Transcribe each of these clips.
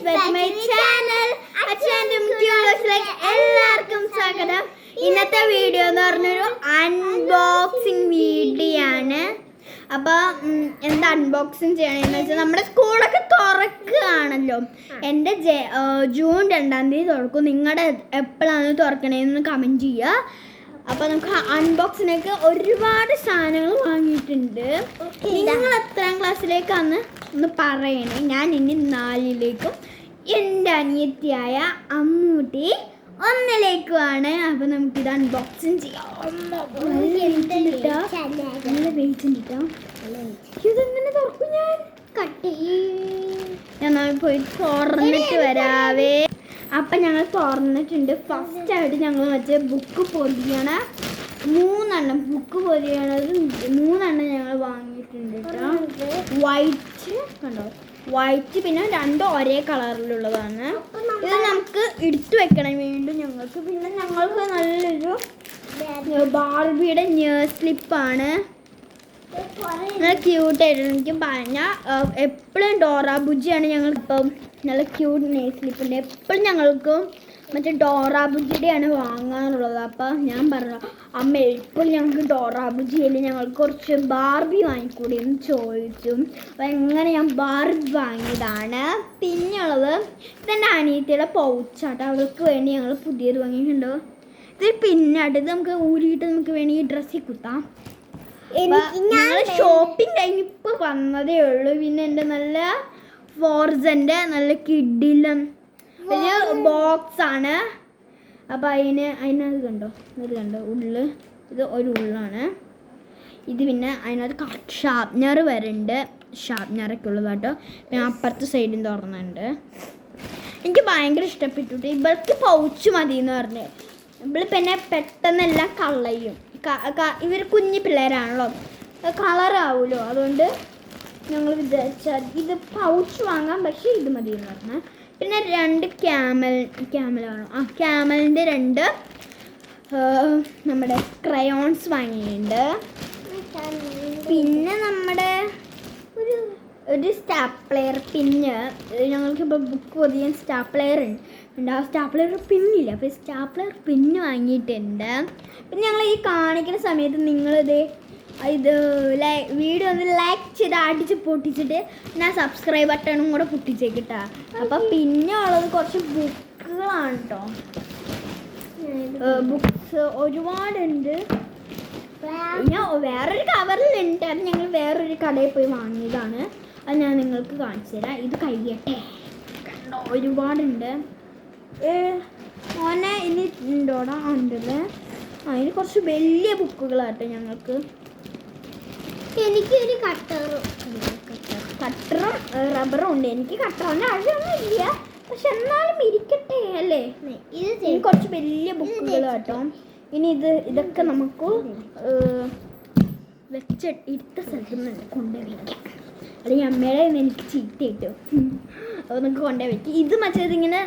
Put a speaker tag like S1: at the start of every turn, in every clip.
S1: back to my channel. എല്ലാവർക്കും സ്വാഗതം. ഇന്നത്തെ വീഡിയോ എന്ന് പറഞ്ഞൊരു അൺബോക്സിങ് വീഡിയോ ആണ്. അപ്പോൾ എന്താ അൺബോക്സിങ് ചെയ്യണമെന്ന് വെച്ചാൽ നമ്മുടെ സ്കൂളൊക്കെ തുറക്കുകയാണല്ലോ. എൻ്റെ ജൂൺ 2-ാം തീയതി തുറക്കും. നിങ്ങളുടെ എപ്പോഴാണ് തുറക്കണേന്ന് കമൻറ്റ് ചെയ്യുക. അപ്പോൾ നമുക്ക് അൺബോക്സിനൊക്കെ ഒരുപാട് സാധനങ്ങൾ വാങ്ങിയിട്ടുണ്ട്. നിങ്ങൾ എത്രാം ക്ലാസ്സിലേക്കാന്ന് ഒന്ന് പറയണേ. ഞാൻ ഇനി 4ലേക്കും എൻ്റെ അനിയത്തിയായ അമ്മൂട്ടി 1ലേക്കുമാണ്. അപ്പോൾ നമുക്കിത് അൺബോക്സിങ് ചെയ്യാം. നല്ല വെയിറ്റ് ഉണ്ട്. ഇതെങ്ങനെ തുറക്കും? ഞാൻ പോയി തുറന്നിട്ട് വരാവേ. അപ്പം ഞങ്ങൾ തുറന്നിട്ടുണ്ട്. ഫസ്റ്റായിട്ട് ഞങ്ങൾ വെച്ച ബുക്ക് പൊതിയണ 3 ബുക്ക് പൊതിയണത് 3 ഞങ്ങൾ വാങ്ങിയിട്ടുണ്ട് കേട്ടോ. വൈറ്റ് കണ്ടോ, വൈറ്റ്, പിന്നെ 2 ഒരേ കളറിലുള്ളതാണ്. ഇത് നമുക്ക് എടുത്തു വെക്കണം വീണ്ടും ഞങ്ങൾക്ക്. പിന്നെ ഞങ്ങൾക്ക് നല്ലൊരു ബാർബിയുടെ സ്ലിപ്പാണ്. നല്ല ക്യൂട്ടായിട്ടുണ്ട്. എനിക്ക് പറഞ്ഞാൽ എപ്പോഴും ഡോറ ബുജിയാണ് ഞങ്ങൾക്കിപ്പം നല്ല ക്യൂട്ട് നെയിൽ സ്ലിപ്പുണ്ട്. എപ്പോഴും ഞങ്ങൾക്ക് മറ്റേ ഡോറ ബുജിയുടെയാണ് വാങ്ങാനുള്ളത്. അപ്പം ഞാൻ പറഞ്ഞു, അമ്മ എപ്പോഴും ഞങ്ങൾക്ക് ഡോറ ബുജിയല്ലേ, ഞങ്ങൾക്ക് കുറച്ച് ബാർബി വാങ്ങിക്കൂടി എന്ന് ചോദിച്ചു. അപ്പം എങ്ങനെ ഞാൻ ബാർബി വാങ്ങിയതാണ്. പിന്നെയുള്ളത് ഇതെൻ്റെ അനിയത്തിയുടെ പൗച്ചാട്ടോ. അവൾക്ക് വേണ്ടി ഞങ്ങൾ പുതിയത് വാങ്ങിയിട്ടുണ്ടോ. ഇത് പിന്നാട്ട് ഇത് നമുക്ക് ഊരിയിട്ട് നമുക്ക് വേണമെങ്കിൽ ഡ്രസ്സിൽ കുത്താം. ഞങ്ങൾ ഷോപ്പിംഗ് കഴിഞ്ഞ് ഇപ്പോൾ വന്നതേ ഉള്ളൂ. പിന്നെ എൻ്റെ നല്ല ഫോർസൻ്റെ നല്ല കിഡിലും ഒരു ബോക്സാണ്. അപ്പോൾ അതിനകത്ത് കണ്ടോ, ഇത് കണ്ടോ ഉള്ളു. ഇത് ഒരു ഉള്ളാണ് ഇത്. പിന്നെ അതിനകത്ത് ഷാർപ്നർ വരുന്നുണ്ട്. ഷാർപ്നറൊക്കെ ഉള്ളത് കേട്ടോ. പിന്നെ അപ്പുറത്തെ സൈഡും തുറന്നുണ്ട്. എനിക്ക് ഭയങ്കര ഇഷ്ടപ്പെട്ടു. ഇവൾക്ക് പൗച്ച് മതി എന്ന് പറഞ്ഞ് ഇവൾ പിന്നെ പെട്ടെന്നെല്ലാം കളയും. ഇവർ കുഞ്ഞു പിള്ളേരാണല്ലോ, കളറാവുമല്ലോ. അതുകൊണ്ട് ഞങ്ങൾ വിചാരിച്ചാൽ ഇത് പൗച്ച് വാങ്ങാം, പക്ഷേ ഇത് മതി എന്ന് പറഞ്ഞാൽ. പിന്നെ 2 ക്യാമലാണ്. ക്യാമലിൻ്റെ 2 നമ്മുടെ ക്രയോൺസ് വാങ്ങിയിട്ടുണ്ട്. പിന്നെ നമ്മുടെ ഒരു സ്റ്റാപ്ലെയർ പിന്ന്. ഞങ്ങൾക്കിപ്പോൾ ബുക്ക് പൊതിയാൻ സ്റ്റാപ്ലെയർ ഉണ്ട്. ആ സ്റ്റാപ്ലെയർ പിന്നില്ല, അപ്പോൾ സ്റ്റാപ്ലെയർ പിന്ന് വാങ്ങിയിട്ടുണ്ട്. പിന്നെ ഞങ്ങൾ ഈ കാണിക്കുന്ന സമയത്ത് നിങ്ങളിത് വീഡിയോ ഒന്ന് ലൈക്ക് ചെയ്ത് അടിച്ച് പൊട്ടിച്ചിട്ട് ഞാൻ സബ്സ്ക്രൈബ് ബട്ടണും കൂടെ പൊട്ടിച്ചേക്കിട്ടാ. അപ്പം പിന്നെ ഉള്ളത് കുറച്ച് ബുക്കുകളാണ് കേട്ടോ. ബുക്സ് ഒരുപാടുണ്ട്. പിന്നെ വേറൊരു കവറിലുണ്ട്. അത് ഞങ്ങൾ വേറൊരു കടയിൽ പോയി വാങ്ങിയതാണ്. അത് ഞാൻ നിങ്ങൾക്ക് കാണിച്ചു തരാം. ഇത് കഴിയട്ടെ. കണ്ടോ, ഒരുപാടുണ്ട്. മോനെ ഇനി ഉണ്ടോടാ? ഉണ്ടല്ലേ. അതിന് കുറച്ച് വലിയ ബുക്കുകളാട്ടോ ഞങ്ങൾക്ക്. എനിക്കൊരു കട്ടറും റബ്ബറും ഉണ്ട്. എനിക്ക് കട്ടറിൻ്റെ ആവശ്യമൊന്നും ഇല്ല, പക്ഷെ എന്നാലും ഇരിക്കട്ടെ അല്ലേ. ഇത് കുറച്ച് വലിയ ബുക്കുകൾ കേട്ടോ. ഇനി ഇതൊക്കെ നമുക്ക് ഇരുത്ത സ്ഥലത്ത് നിന്ന് കൊണ്ടുവയ്ക്കാം. അല്ലെങ്കിൽ അമ്മയുടെ എനിക്ക് ചീത്ത കിട്ടും. അപ്പോൾ നമുക്ക് കൊണ്ടുപോയി വയ്ക്കും. ഇത് മറ്റേതിങ്ങനെ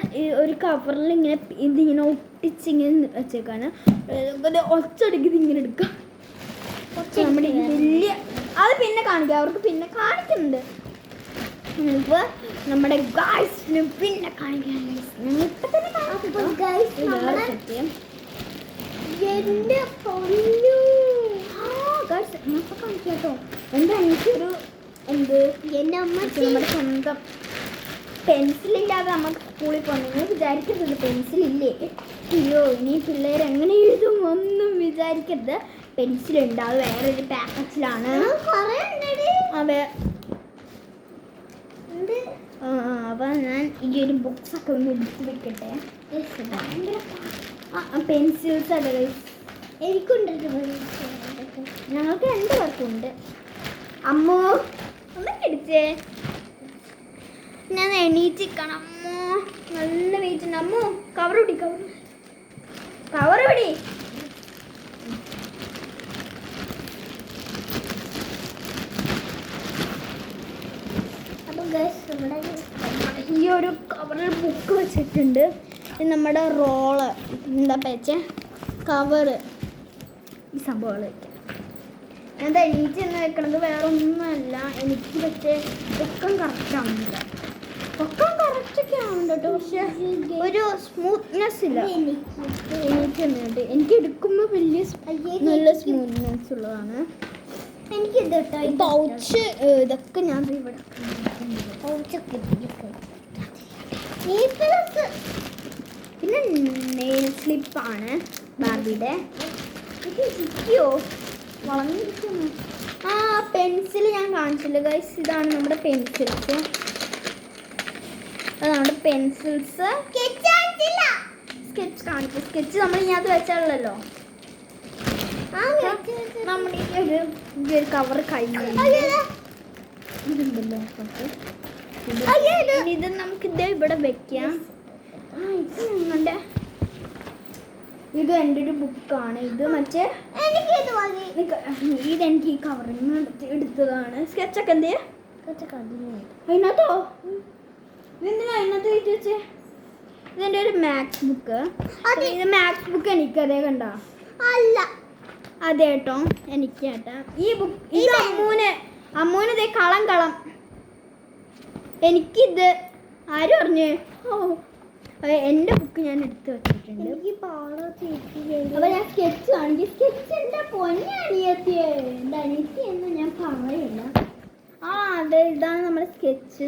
S1: ഒരു കവറിൽ ഇതിങ്ങനെ ഒട്ടിച്ചിങ്ങനെ വെച്ചേക്കാണ്. ഒച്ചടക്കി ഇതിങ്ങനെ എടുക്കാം. നമ്മുടെ വലിയ അത് പിന്നെ കാണിക്കാം, അവർക്ക് പിന്നെ കാണിക്കുന്നുണ്ട്. ഇപ്പോൾ നമ്മുടെ ഗായ്സിന് പിന്നെ കാണിക്കാൻ ഇപ്പം തന്നെ കാണിക്കാം. കേട്ടോ, എൻ്റെ എനിക്കൊരു എൻ്റെ അമ്മ നമ്മുടെ സ്വന്തം പെൻസിലില്ലാതെ നമുക്ക് സ്കൂളിൽ പോകണം. നിങ്ങൾ വിചാരിക്കരുത് പെൻസിലില്ലേ, അയ്യോ ഇനി പിള്ളേർ എങ്ങനെ എഴുതും ഒന്നും വിചാരിക്കരുത്. പെൻസിലുണ്ട്, അത് വേറൊരു പാക്കറ്റിലാണ്. അതെ. അപ്പം ഞാൻ ഈ ഒരു ബുക്സൊക്കെ ഒന്ന് എടുത്ത് വെക്കട്ടെ. പെൻസിൽസ് അതെ എനിക്കുണ്ട്. ഞങ്ങൾക്ക് 2 പേർക്കുണ്ട്. അമ്മോ ഒന്ന് പിടിച്ചേ, ഞാൻ എണീറ്റിക്കണം. അമ്മോ നല്ല വെയിറ്റ് ഉണ്ട്. അമ്മോ കവർ പിടി. ഈ ഒരു കവറിൽ ബുക്ക് വെച്ചിട്ടുണ്ട്. ഇത് നമ്മുടെ റോള് എന്താ വെച്ച കവറ്. ഈ സംഭവങ്ങൾ വയ്ക്കാം. ഞാൻ എണീറ്റ് എന്ന് വെക്കണത് വേറെ ഒന്നുമല്ല, എനിക്ക് പക്ഷേ പൊക്കം കറക്റ്റാവുന്നില്ല. പൊക്കം കറക്റ്റൊക്കെയാണ്, ഉണ്ട് കേട്ടോ, പക്ഷെ ഒരു സ്മൂത്ത്നെസ് ഇല്ല. എനിക്ക് എടുക്കുമ്പോൾ വലിയ നല്ല സ്മൂത്ത്നെസ് ഉള്ളതാണ്.
S2: എനിക്ക്
S1: പൗച്ച് ഇതൊക്കെ ഞാൻ ഇവിടെ പിന്നെ നെയിൽ സ്ലിപ്പാണ് ബാർബിയുടെ. ഇരിക്കോ വളർന്നിരിക്കുന്നു. ആ പെൻസിൽ ഞാൻ കാണിച്ചില്ല ഗൈസ്, ഇതാണ് നമ്മുടെ പെൻസിൽസ്. അതാണ് പെൻസിൽസ്. സ്കെച്ച് കാണിച്ചു. സ്കെച്ച് നമ്മൾ ഇതിനകത്ത് വെച്ചാണല്ലോ. നമ്മുടെ ഈ ഒരു കവർ കഴിഞ്ഞുണ്ടല്ലോ. ഇത് നമുക്കിത് ഇവിടെ വെക്കാം. ഇത് എൻ്റെ ഒരു ബുക്കാണ്. ഇത് മറ്റേ ഇതെനിക്ക് ഈ കവറിൽ നിന്ന് എടുത്തതാണ്. സ്കെച്ചൊക്കെ എന്ത് അതിനകത്തോ? ഇതെന്തിനാ അതിനകത്ത് എഴുതി വെച്ചേ? ഇതെൻ്റെ ഒരു മാത്സ് ബുക്ക്. ഇത് മാത്സ് ബുക്ക് എനിക്കതേ കണ്ട
S2: അല്ല
S1: അതെ കേട്ടോ, എനിക്ക് കേട്ടാ ഈ ബുക്ക്. ഇത് അമ്മൂന് ഇതേ കളം. എനിക്കിത് ആരും പറഞ്ഞു. എൻ്റെ ബുക്ക് ഞാൻ എടുത്ത് വെച്ചിട്ടുണ്ട്. അപ്പൊ ഞാൻ സ്കെച്ച് കാണിക്കും. സ്കെച്ച് എൻ്റെ പൊന്നനിയത്തിയെ, എൻ്റെ അനിയത്തി എന്ന് ഞാൻ പറയില്ല. അതെ, ഇതാണ് നമ്മുടെ സ്കെച്ച്.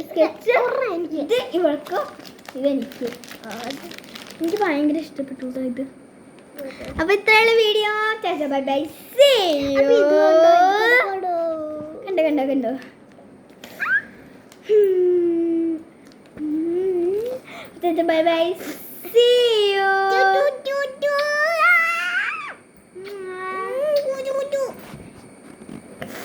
S1: ഇത് ഇവൾക്ക്, ഇതെനിക്ക്. എനിക്ക് ഭയങ്കര ഇഷ്ടപ്പെട്ടു കേട്ടോ ഇത്. അപ്പൊ ഇത്രയുള്ള വീഡിയോ. Bye bye. കണ്ടോ ബൈ ബൈ. See you.